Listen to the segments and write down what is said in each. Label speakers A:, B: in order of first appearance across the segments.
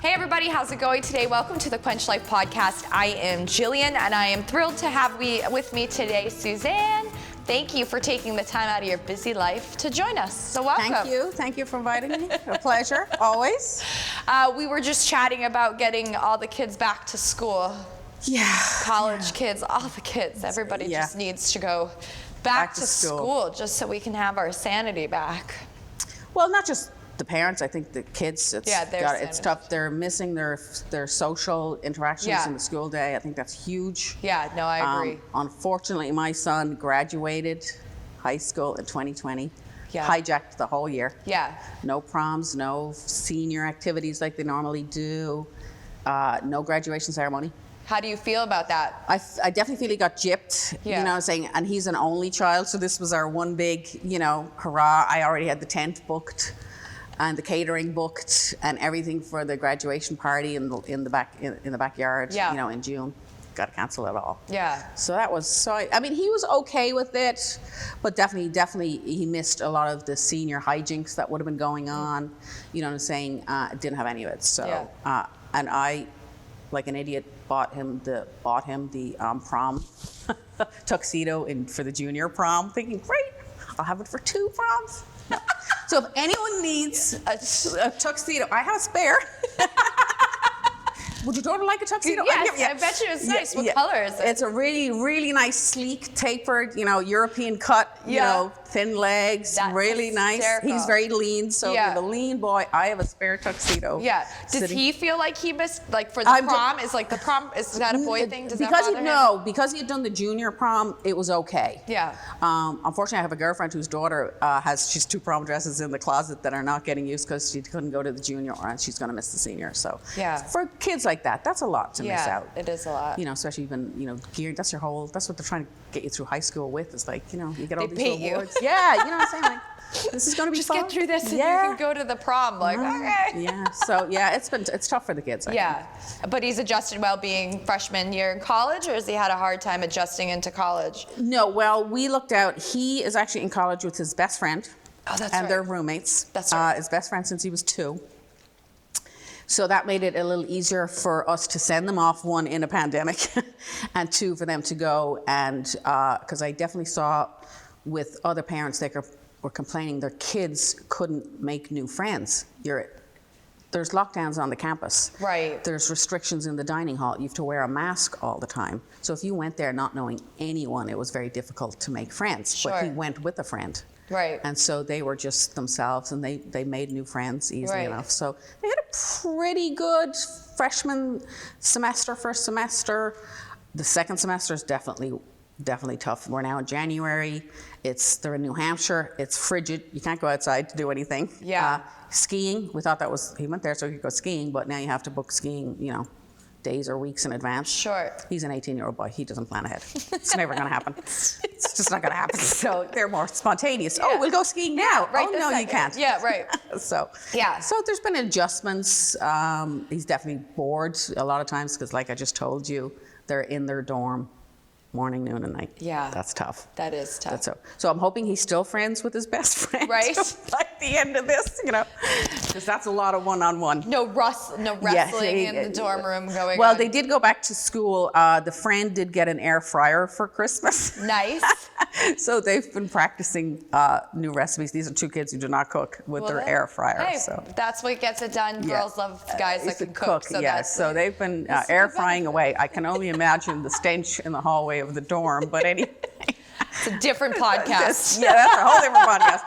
A: Hey everybody, how's it going today? Welcome to the Quench Life podcast. I am Jillian and I am thrilled to have with me today Suzanne. Thank you for taking the time out of your busy life to join us. So welcome.
B: Thank you for inviting me. A pleasure, always.
A: We were just chatting about getting all the kids back to school.
B: Yeah.
A: College kids, all the kids. Everybody just needs to go back to school just so we can have our sanity back.
B: Well, not just the parents, I think the kids, it's tough. They're missing their social interactions in the school day. I think that's huge.
A: Yeah, no, I agree.
B: Unfortunately, my son graduated high school in 2020. Hijacked the whole year.
A: Yeah.
B: No proms, no senior activities like they normally do. No graduation ceremony.
A: How do you feel about that?
B: I definitely feel he got gypped, and he's an only child, so this was our one big, hurrah. I already had the tent booked and the catering booked and everything for the graduation party in the backyard, in June. Got to cancel it all.
A: Yeah.
B: So that was he was okay with it, but definitely he missed a lot of the senior hijinks that would have been going on, didn't have any of it. So, and I, like an idiot, bought him the prom tuxedo for the junior prom, thinking, great, I'll have it for 2 proms. So if anyone needs a tuxedo, I have a spare. Would your daughter like a tuxedo?
A: Yes, I bet you it's nice. What color is it?
B: It's a really, really nice, sleek, tapered, European cut, thin legs,
A: That's
B: really nice.
A: hysterical. He's
B: very lean, so for the lean boy, I have a spare tuxedo.
A: Yeah. Does he feel like he missed, for the prom? Is that a boy thing? Does that bother him?
B: Because he had done the junior prom, it was okay.
A: Yeah.
B: Unfortunately, I have a girlfriend whose daughter she's 2 prom dresses in the closet that are not getting used because she couldn't go to the junior, and she's going to miss the senior. So for kids like that, that's a lot to miss out.
A: It is a lot.
B: Especially even, geared, that's what they're trying to get you through high school with, is you get all these awards. Yeah, you know what I'm saying? This is going to be fun.
A: Just get through this and you can go to the prom. Okay.
B: Yeah, so it's tough for the kids, I think.
A: But he's adjusted well being freshman year in college, or has he had a hard time adjusting into college?
B: No, well, we looked out. He is actually in college with his best friend.
A: Oh, that's
B: and they're roommates.
A: That's right.
B: His best friend since he was 2. So that made it a little easier for us to send them off, 1, in a pandemic, and 2, for them to go. And because I definitely saw with other parents, they were complaining their kids couldn't make new friends. There's lockdowns on the campus.
A: Right.
B: There's restrictions in the dining hall. You have to wear a mask all the time. So if you went there not knowing anyone, it was very difficult to make friends.
A: Sure.
B: But he went with a friend.
A: Right.
B: And so they were just themselves, and they made new friends easily enough. So they had a pretty good freshman semester, first semester. The second semester is definitely tough. We're now in January. They're in New Hampshire. It's frigid. You can't go outside to do anything.
A: Yeah.
B: Skiing, we thought he went there so he could go skiing, but now you have to book skiing, days or weeks in advance.
A: Sure.
B: He's an 18-year-old boy. He doesn't plan ahead. It's never going to happen. It's just not going to happen. So they're more spontaneous. Yeah. Oh, we'll go skiing now.
A: Right,
B: oh, no, you can't.
A: Yeah, right.
B: So there's been adjustments. He's definitely bored a lot of times because, like I just told you, they're in their dorm morning, noon, and night. Yeah. That's tough.
A: That is tough.
B: So I'm hoping he's still friends with his best friend. Right. By the end of this, because that's a lot of one-on-one.
A: No wrestling in the dorm room going on.
B: Well, they did go back to school. The friend did get an air fryer for Christmas.
A: Nice.
B: So they've been practicing new recipes. These are 2 kids who do not cook with their air fryer.
A: Hey,
B: so
A: that's what gets it done. Girls love guys that can cook.
B: So they've been air frying away. I can only imagine the stench in the hallway of the dorm, but anyway.
A: It's a different podcast.
B: That's a whole different podcast.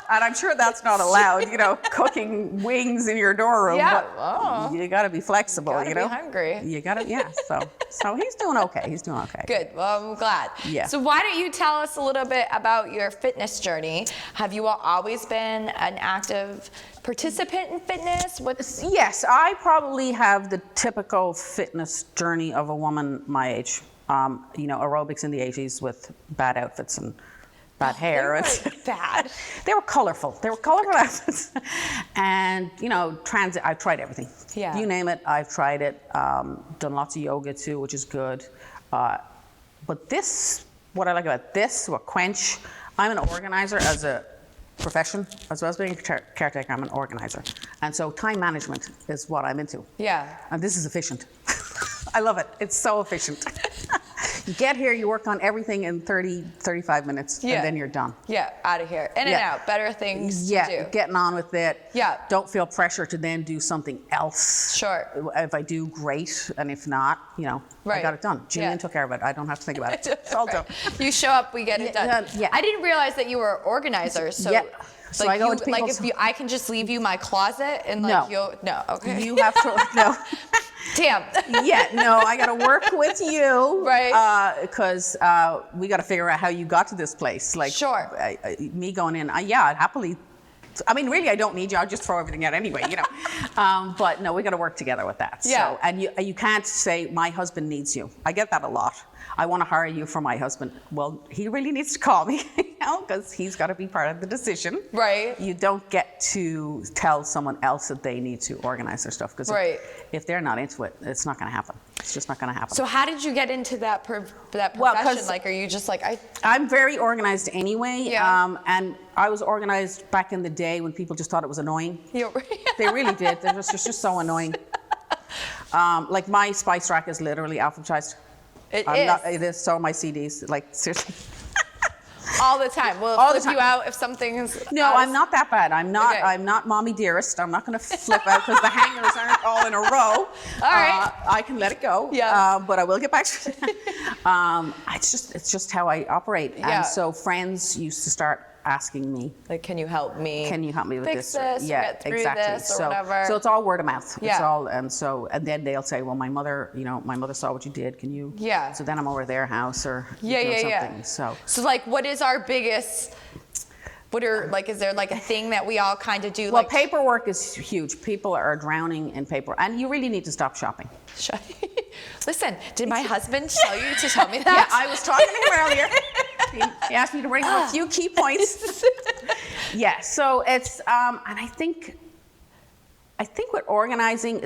B: And I'm sure that's not allowed, cooking wings in your dorm room.
A: Yeah.
B: But you got to be flexible,
A: you gotta be hungry.
B: You got to, So he's doing okay.
A: Good. Well, I'm glad. Yeah. So why don't you tell us a little bit about your fitness journey? Have you always been an active participant in fitness?
B: Yes, I probably have the typical fitness journey of a woman my age. Aerobics in the 80s with bad outfits and bad hair.
A: Bad.
B: They were colorful. Outfits. And, transit, I've tried everything.
A: Yeah.
B: You name it, I've tried it. Done lots of yoga too, which is good. But what I like about this, what Quench, I'm an organizer as a profession, as well as being a caretaker, I'm an organizer. And so time management is what I'm into.
A: Yeah.
B: And this is efficient. I love it. It's so efficient. You get here, you work on everything in 30, 35 minutes, and then you're done.
A: Yeah, out of here. In and out. Better things to do.
B: Getting on with it.
A: Yeah.
B: Don't feel pressure to then do something else.
A: Sure.
B: If I do, great. And if not, I got it done. Julian took care of it. I don't have to think about it. It's all done.
A: You show up, we get it done.
B: Yeah.
A: I didn't realize that you were an organizer. So,
B: so I go into people's...
A: if I can just leave you my closet and no, okay.
B: You have to, no.
A: Damn.
B: I got to work with you.
A: Right.
B: Because we got to figure out how you got to this place. Like,
A: sure.
B: Me going in, I'd happily, I mean, really, I don't need you. I'll just throw everything out anyway, But no, we got to work together with that.
A: Yeah.
B: So, and you can't say, my husband needs you. I get that a lot. I want to hire you for my husband. Well, he really needs to call me, because he's got to be part of the decision.
A: Right.
B: You don't get to tell someone else that they need to organize their stuff, because if they're not into it, it's not going to happen. It's just not going to happen.
A: So how did you get into that profession?
B: Well,
A: are you just like,
B: I'm very organized anyway.
A: Yeah.
B: And I was organized back in the day when people just thought it was annoying.
A: Yeah.
B: They really did. They're just so annoying. Like my spice rack is literally alphabetized. It is. So are my CDs. Like, seriously.
A: All the time. We'll flip you out if something's...
B: No, I'm not that bad. I'm not. Okay. I'm not mommy dearest. I'm not going to flip out because the hangers aren't all in a row.
A: All right.
B: I can let it go.
A: Yeah.
B: But I will get back to it. It's just how I operate.
A: Yeah.
B: And so friends used to start asking me,
A: like, can you help me?
B: Can you help me with
A: fix this? Or get through this or whatever.
B: So it's all word of mouth.
A: Yeah.
B: It's all, and then they'll say, well, my mother saw what you did. Can you?
A: Yeah.
B: So then I'm over their house or something.
A: Yeah. So like, what is our biggest? Is there like a thing that we all kind of do?
B: Well, paperwork is huge. People are drowning in paper, and you really need to stop shopping.
A: Listen, did my husband tell you to tell me that?
B: Yeah, I was talking to him earlier. He asked me to bring up a few key points. Yeah, so it's, and I think with organizing,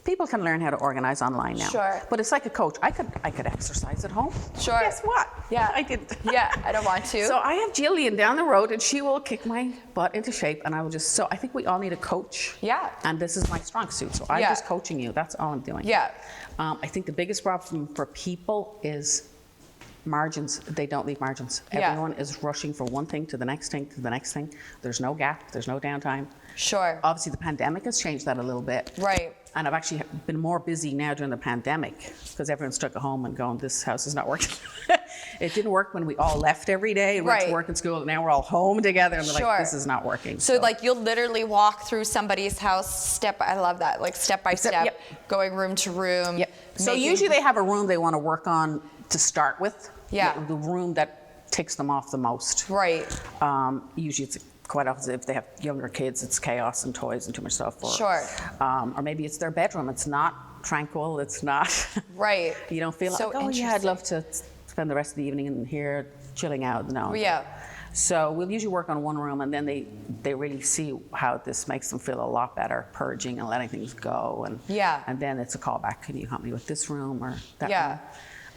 B: people can learn how to organize online now.
A: Sure.
B: But it's like a coach. I could exercise at home.
A: Sure.
B: Guess what?
A: Yeah.
B: I didn't.
A: Yeah, I don't want to.
B: So I have Jillian down the road, and she will kick my butt into shape, and I will just, so I think we all need a coach.
A: Yeah.
B: And this is my strong suit, so I'm just coaching you. That's all I'm doing.
A: Yeah.
B: I think the biggest problem for people is margins. They don't leave margins.
A: Yeah.
B: Everyone is rushing from one thing to the next thing to the next thing. There's no gap. There's no downtime.
A: Sure.
B: Obviously, the pandemic has changed that a little bit.
A: Right.
B: And I've actually been more busy now during the pandemic because everyone's stuck at home and going, this house is not working. It didn't work when we all left every day and went to work and school, and now we're all home together and we're like, this is not working.
A: So like you'll literally walk through somebody's house I love that, like step by step, going room to room.
B: Yep. So usually they have a room they want to work on to start with.
A: Yeah.
B: The room that ticks them off the most.
A: Right.
B: Usually it's quite often if they have younger kids, it's chaos and toys and too much stuff. Or maybe it's their bedroom. It's not tranquil. It's not.
A: Right.
B: You don't feel like, oh yeah, I'd love to spend the rest of the evening in here chilling out. No.
A: Yeah.
B: So we'll usually work on one room, and then they really see how this makes them feel a lot better, purging and letting things go. And then it's a callback. Can you help me with this room or that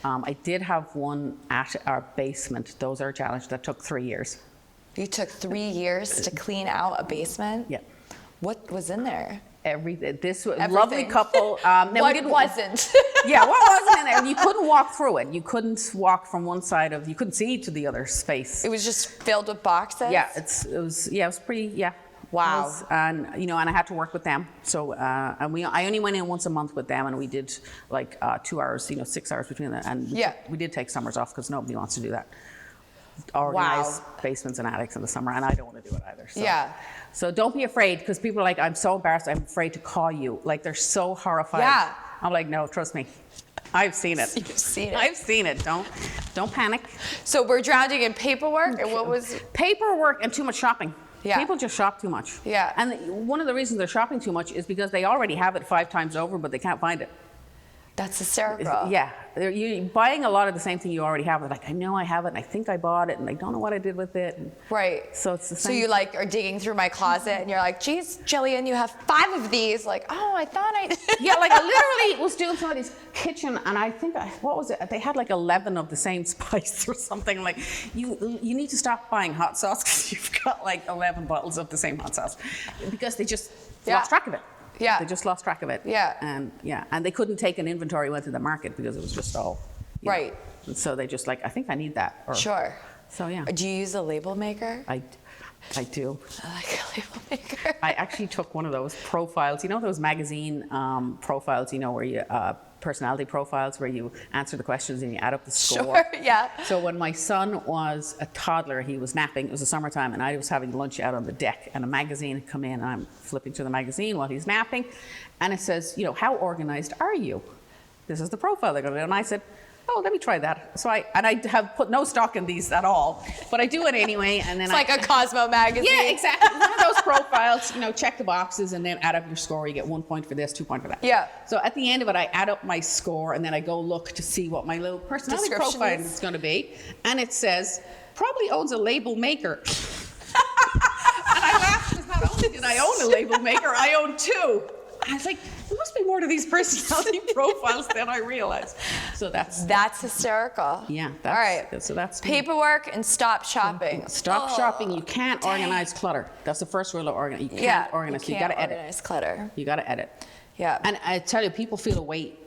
B: room? I did have one at our basement. Those are a challenge that took 3 years.
A: You took 3 years to clean out a basement?
B: Yeah.
A: What was in there?
B: This lovely couple.
A: What wasn't?
B: Yeah, what wasn't in there? You couldn't walk through it. You couldn't walk from one side you couldn't see to the other space.
A: It was just filled with boxes?
B: Yeah, it was pretty,
A: Wow.
B: And I had to work with them. So, I only went in once a month with them, and we did like 2 hours, 6 hours between them. And we did take summers off because nobody wants to do that. Organize basements and attics in the summer, and I don't want to do it either. So.
A: Yeah.
B: So don't be afraid, because people are like, I'm so embarrassed, I'm afraid to call you. Like, they're so horrified.
A: Yeah.
B: I'm like, no, trust me. I've seen it.
A: You've seen it.
B: I've seen it. Don't panic.
A: So we're drowning in paperwork, and what was?
B: Paperwork and too much shopping.
A: Yeah.
B: People just shop too much.
A: Yeah.
B: And one of the reasons they're shopping too much is because they already have it 5 times over, but they can't find it.
A: That's hysterical.
B: Yeah, you're buying a lot of the same thing you already have. Like, I know I have it, and I think I bought it, and I don't know what I did with it.
A: Right.
B: So it's the same.
A: So you like are digging through my closet, and you're like, geez, Jillian, you have 5 of these. Like, oh, I thought I.
B: Yeah, like I literally was doing somebody's kitchen, and I think what was it? They had like 11 of the same spice or something. Like, you need to stop buying hot sauce because you've got like 11 bottles of the same hot sauce because they just lost track of it.
A: Yeah.
B: They just lost track of it.
A: Yeah.
B: And they couldn't take an inventory went to the market because it was just all.
A: Right.
B: And so they just like, I think I need that. Or,
A: Sure.
B: So yeah.
A: Do you use a label maker?
B: I do.
A: I like a label maker.
B: I actually took one of those profiles, those magazine profiles, where you, personality profiles where you answer the questions and you add up the score.
A: Sure, yeah.
B: So when my son was a toddler, he was napping, it was the summertime, and I was having lunch out on the deck, and a magazine had come in, and I'm flipping through the magazine while he's napping, and it says, how organized are you? This is the profile they're going to do. And I said, oh, let me try that. So I have put no stock in these at all, but I do it anyway. And then
A: it's like a Cosmo magazine.
B: Yeah, exactly. One of those profiles, check the boxes and then add up your score. You get 1 point for this, 2 points for that.
A: Yeah.
B: So at the end of it, I add up my score and then I go look to see what my little personality profile is going to be. And it says, probably owns a label maker. And I laughed because not only did I own a label maker, I own 2. I was like, there must be more to these personality profiles than I realized. So that's
A: hysterical.
B: Yeah.
A: All right.
B: So that's
A: paperwork and stop shopping.
B: Stop shopping. You can't organize clutter. That's the first rule of organize. You can't organize. You got to edit.
A: Organize clutter.
B: You got to edit.
A: Yeah.
B: And I tell you, people feel a weight.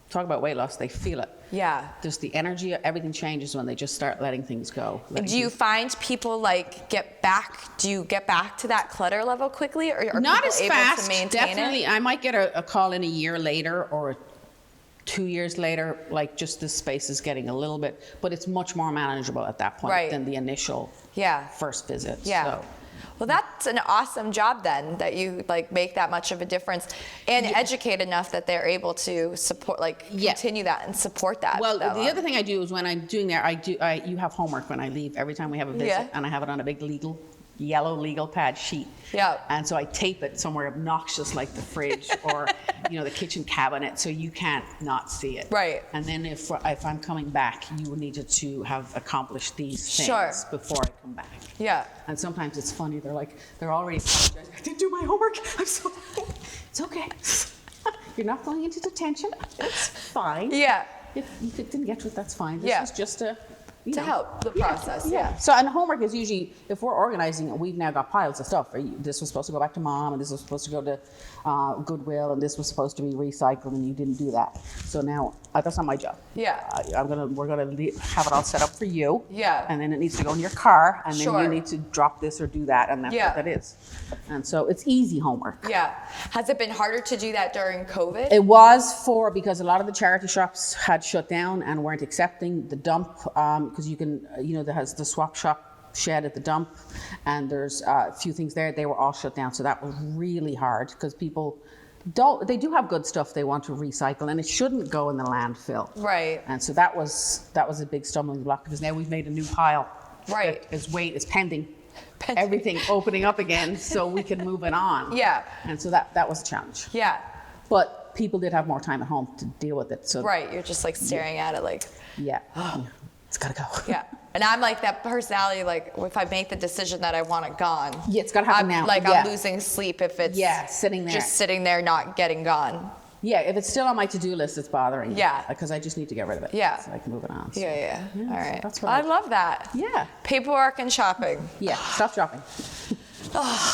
B: Talk about weight loss. They feel it.
A: Yeah.
B: Just the energy. Everything changes when they just start letting things go.
A: Do you find people get back? Do you get back to that clutter level quickly, or are
B: not
A: people
B: as
A: able
B: fast?
A: to maintain
B: Definitely,
A: it?
B: I might get a call in a year later or 2 years later. Like just this space is getting a little bit, but it's much more manageable at that point than the initial first visit.
A: Yeah.
B: So.
A: Well, that's an awesome job then, that you make that much of a difference and educate enough that they're able to support, continue that and support that.
B: Well, the other thing I do is when I'm doing there, you have homework when I leave every time we have a visit, and I have it on a big yellow legal pad sheet.
A: Yeah.
B: And so I tape it somewhere obnoxious like the fridge or the kitchen cabinet so you can't not see it.
A: Right.
B: And then if I'm coming back, you needed to have accomplished these things before I come back.
A: Yeah.
B: And sometimes it's funny. They're already apologizing. I didn't do my homework. I'm sorry. It's okay. You're not going into detention. It's fine.
A: Yeah.
B: If you didn't get to it, that's fine. This is just to
A: help the process. Yeah.
B: So, and homework is usually, if we're organizing, we've now got piles of stuff. This was supposed to go back to mom, and this was supposed to go to Goodwill, and this was supposed to be recycled, and you didn't do that. So now that's not my job.
A: Yeah.
B: We're gonna have it all set up for you.
A: Yeah.
B: And then it needs to go in your car, and then
A: Sure.
B: you need to drop this or do that, and that's what that is. And so it's easy homework.
A: Yeah. Has it been harder to do that during COVID?
B: It was because a lot of the charity shops had shut down and weren't accepting the dump, because you can, there has the swap shop shed at the dump, and there's a few things there. They were all shut down, so that was really hard because people they do have good stuff they want to recycle, and it shouldn't go in the landfill.
A: Right.
B: And so that was a big stumbling block because now we've made a new pile.
A: Right.
B: It's pending. Everything opening up again so we can move it on.
A: Yeah.
B: And so that was a challenge.
A: Yeah.
B: But people did have more time at home to deal with it. So
A: right, you're just staring at it
B: it's gotta go.
A: Yeah. And I'm that personality, if I make the decision that I want it gone.
B: Yeah, it's gotta happen now.
A: I'm losing sleep if it's
B: sitting there.
A: Just sitting there not getting gone.
B: Yeah, if it's still on my to-do list, it's bothering me.
A: Yeah.
B: Because I just need to get rid of it.
A: Yeah.
B: So I can move it on. So.
A: Yeah. All right.
B: That's what
A: I love that.
B: Yeah.
A: Paperwork and shopping.
B: Yeah, stop shopping.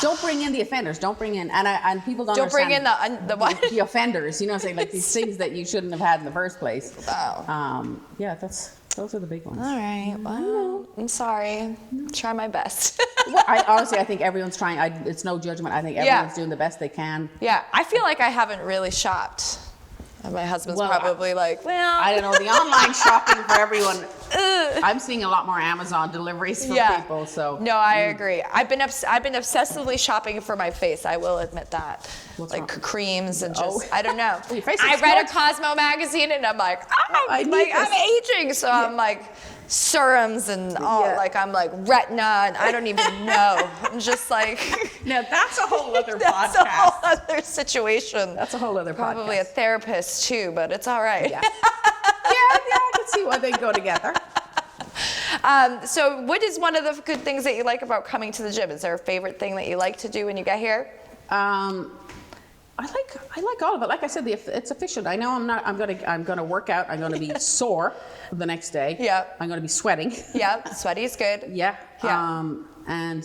B: Don't bring in the offenders. Don't bring in, and people don't
A: bring in the what?
B: The offenders, saying these things that you shouldn't have had in the first place.
A: Oh.
B: Those are the big ones.
A: All right. Well, I'm sorry. Try my best.
B: Well, I think everyone's trying. It's no judgment. I think everyone's doing the best they can.
A: Yeah. I feel like I haven't really shopped. And my husband's probably well.
B: I don't know. The online shopping for everyone, I'm seeing a lot more Amazon deliveries from people. So
A: no, I agree. I've been obsessively shopping for my face. I will admit that.
B: What's
A: like
B: wrong?
A: creams and just I don't know.
B: Your face
A: I
B: looks
A: read
B: good.
A: a Cosmo magazine and I'm like, I'm aging. So I'm like serums and all I'm like retina and I don't even know. I'm just like
B: now that's a whole other
A: that's
B: podcast.
A: a whole other situation.
B: That's a whole other
A: Probably
B: podcast.
A: a therapist too, but it's all right.
B: Yeah. I can see why they go together.
A: So what is one of the good things that you like about coming to the gym? Is there a favorite thing that you like to do when you get here?
B: I like all of it. Like I said, it's efficient. I know I'm gonna work out. I'm gonna be sore the next day.
A: Yeah.
B: I'm gonna be sweating.
A: Yeah, sweaty is good.
B: Yeah.
A: Yeah.
B: And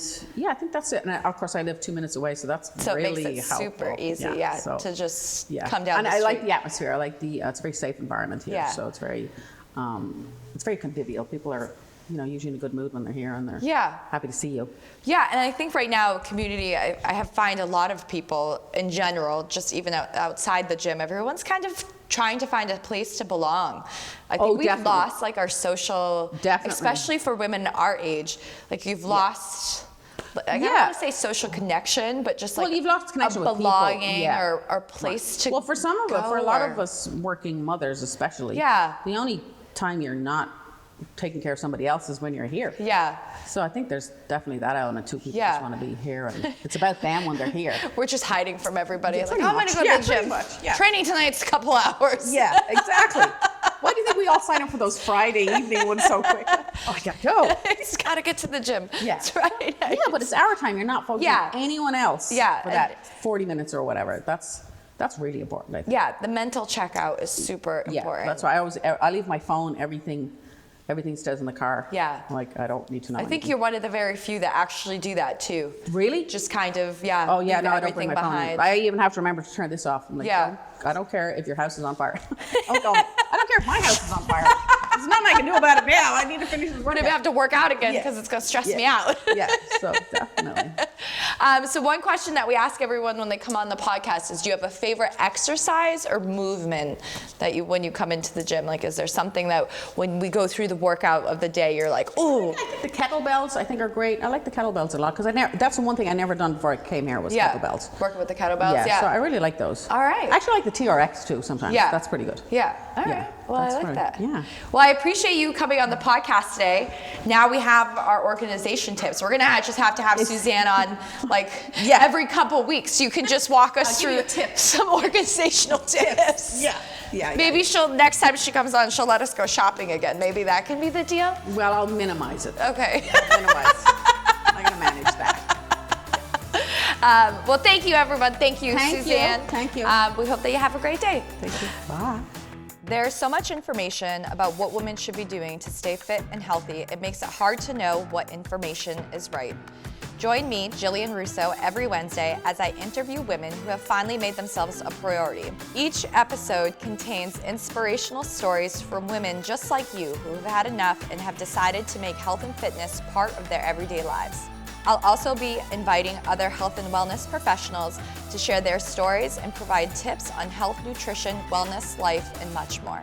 B: I think that's it. And of course, I live 2 minutes away, so that's really
A: it makes it
B: helpful.
A: super easy. To just come down.
B: And
A: the
B: I
A: street.
B: like the atmosphere. I like it's a very safe environment here.
A: Yeah.
B: So it's very convivial. People are usually in a good mood when they're here and they're happy to see you.
A: Yeah, and I think right now, community, I have find a lot of people in general, just even outside the gym, everyone's kind of trying to find a place to belong. I think we've lost our social, especially for women our age, you've lost, I don't want to say social connection, but just
B: you've lost connection with
A: belonging
B: people.
A: or place to
B: Well, for a lot of us working mothers especially, the only time you're not taking care of somebody else is when you're here.
A: Yeah.
B: So I think there's definitely that element too. People just want to be here, and it's about them when they're here.
A: We're just hiding from everybody.
B: Yeah,
A: I'm going to go to the gym. Training tonight's a couple hours.
B: Yeah, exactly. Why do you think we all sign up for those Friday evening ones so quick? Oh, I got to go.
A: Just got to get to the gym.
B: Yeah.
A: That's right.
B: Yeah, but it's our time. You're not focusing on anyone else for that 40 minutes or whatever. That's really important, I think.
A: Yeah, the mental checkout is super important.
B: That's why I leave my phone, everything stays in the car.
A: Yeah.
B: I don't need to know
A: I think you're one of the very few that actually do that too.
B: Really?
A: Just kind of,
B: Oh yeah, no, I don't bring my
A: behind.
B: phone. I even have to remember to turn this off. I'm like, I don't care if your house is on fire. I don't care if my house is on fire. There's nothing I can do about it now. I need to finish this workout.
A: Maybe I have to work out again because it's going to stress me out.
B: Yeah, so definitely.
A: So one question that we ask everyone when they come on the podcast is, do you have a favorite exercise or movement that when you come into the gym? Is there something that when we go through the workout of the day, you're like, ooh.
B: I think the kettlebells, I think, are great. I like the kettlebells a lot because that's the one thing I never done before I came here was kettlebells.
A: Working with the kettlebells,
B: so I really like those.
A: All right.
B: I actually like the TRX too sometimes.
A: Yeah.
B: That's pretty good.
A: Yeah. All right. Well, I like that.
B: Yeah.
A: Well, I appreciate you coming on the podcast today. Now we have our organization tips. We're gonna just have to have Suzanne on every couple weeks. You can just walk us through some organizational tips.
B: Yeah.
A: Maybe next time she comes on, she'll let us go shopping again. Maybe that can be the deal.
B: Well, I'll minimize it.
A: Okay.
B: I'm gonna manage that.
A: Well, thank you, everyone. Thank you, Suzanne.
B: Thank you.
A: We hope that you have a great day.
B: Thank you. Bye.
A: There's so much information about what women should be doing to stay fit and healthy, it makes it hard to know what information is right. Join me, Jillian Russo, every Wednesday as I interview women who have finally made themselves a priority. Each episode contains inspirational stories from women just like you who have had enough and have decided to make health and fitness part of their everyday lives. I'll also be inviting other health and wellness professionals to share their stories and provide tips on health, nutrition, wellness, life, and much more.